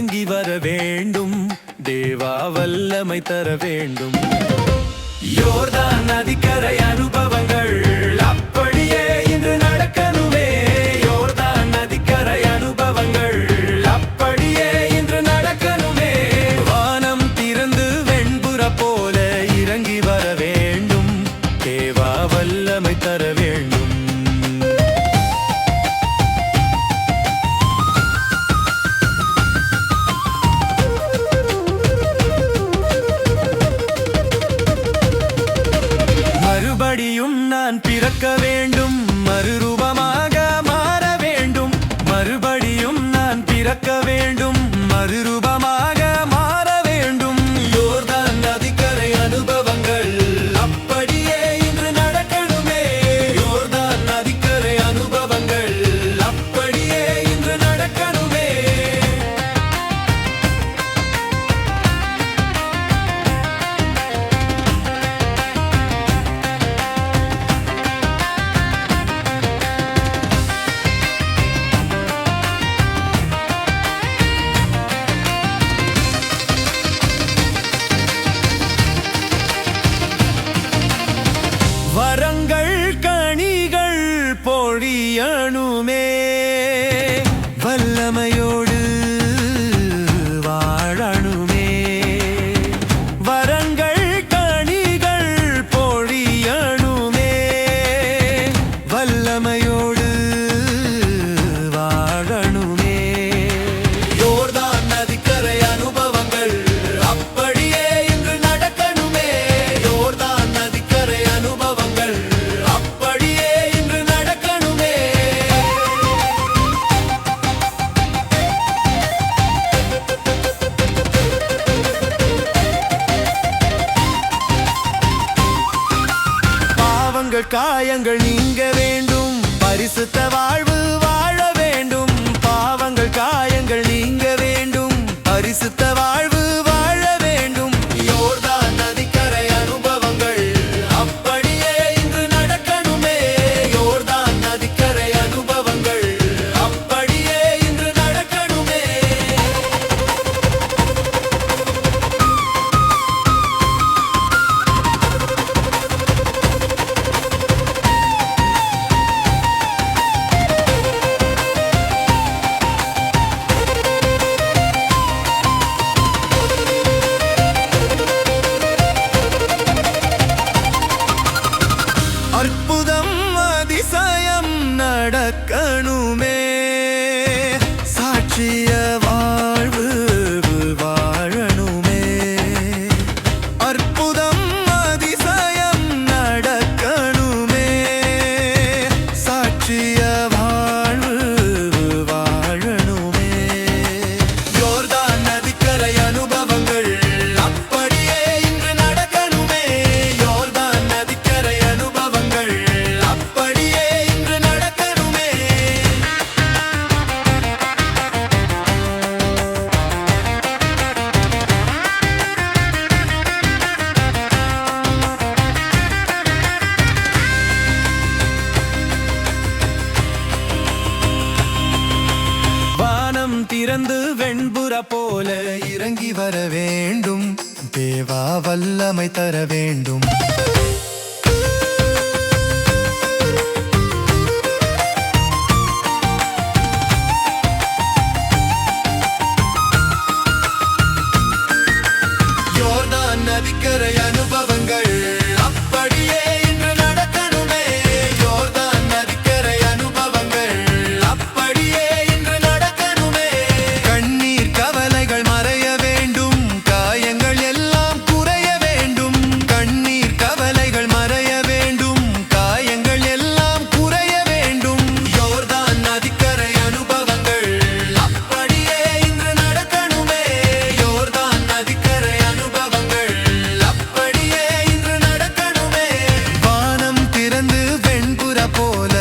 இறங்கி வர வேண்டும். தேவா வல்லமை தர வேண்டும். யோர்தான் நதிக்கரை அனுபவங்கள் அப்படியே இன்று நடக்கணுமே. யோர்தான் நதிக்கரை அனுபவங்கள் அப்படியே இன்று நடக்கணுமே. வானம் திறந்து வெண்புற போல இறங்கி வர வேண்டும். தேவா வல்லமை தர வேண்டும். மறுபடியும் நான் பிறக்க வேண்டும். மறுரூபமாக மாற வேண்டும். மறுபடியும் நான் பிறக்க வேண்டும். மறுரூபமாக மாற வேண்டும். யோர்தான் நதிக்கரை அனுபவங்கள் அப்படியே இன்று நடக்கணுமே. யோர்தான் நதிக்கரை அனுபவங்கள் அப்படியே இன்று நடக்கணுமே. வரங்கள் கனிகள் பொழியணுமே. வல்லமையோடு வாழணுமே. வரங்கள் கனிகள் பொழியணுமே. வல்லமையோடு வாழணுமே. யோர்தான் நதிக்கரை அனுபவங்கள் அப்படியே இன்று நடக்கணுமே. யோர்தான் நதிக்கரை அனுபவங்கள் அப்படியே இன்று நடக்கணுமே. பாவங்கள் காயங்கள் நீங்க வேண்டும். பரிசுத்த வாழ்வு வாழ வேண்டும். பாவங்கள் காயங்கள் நீங்க வேண்டும். பரிசுத்த வாழ்வு வாழ வேண்டும். யோர்தான் நதிக்கரை அனுபவங்கள் அப்படியே இன்று நடக்கணுமே. யோர்தான் நதிக்கரை அனுபவங்கள் அப்படியே இன்று நடக்கணுமே. அற்புதம் அதிசயம் நடக்கணுமே. சாட்சிய வாழ்வு வாழணுமே. அற்புதம் அதிசயம் நடக்கணுமே. சாட்சிய வாழ்வு வாழணுமே. யோர்தான் நதிக்கரை அனுபவங்கள் அப்படியே இன்று நடக்கணுமே. யோர்தான் நதிக்கரை அனுபவங்கள் அப்படியே இன்று நடக்கணுமே. வானம் திறந்து வெண்புற போல இறங்கி வர வேண்டும். தேவா வல்லமை தர வேண்டும். யோர்தான் நதிக்கரை அனுபவங்கள் அப்படியே இன்று நடக்கணுமே. யோர்தான் நதிக்கரை அனுபவங்கள் அப்படியே இன்று நடக்கணுமே. கண்ணீர் கவலைகள் மறைய வேண்டும். காயங்கள் எல்லாம் குறைய வேண்டும். கண்ணீர் கவலைகள் மறைய வேண்டும். காயங்கள் எல்லாம் குறைய வேண்டும். யோர்தான் நதிக்கரை அனுபவங்கள் அப்படியே இன்று நடக்கணுமே. யோர்தான் நதிக்கரை அனுபவங்கள் அப்படியே இன்று நடக்கணுமே. வானம் திறந்து வெண்புற போல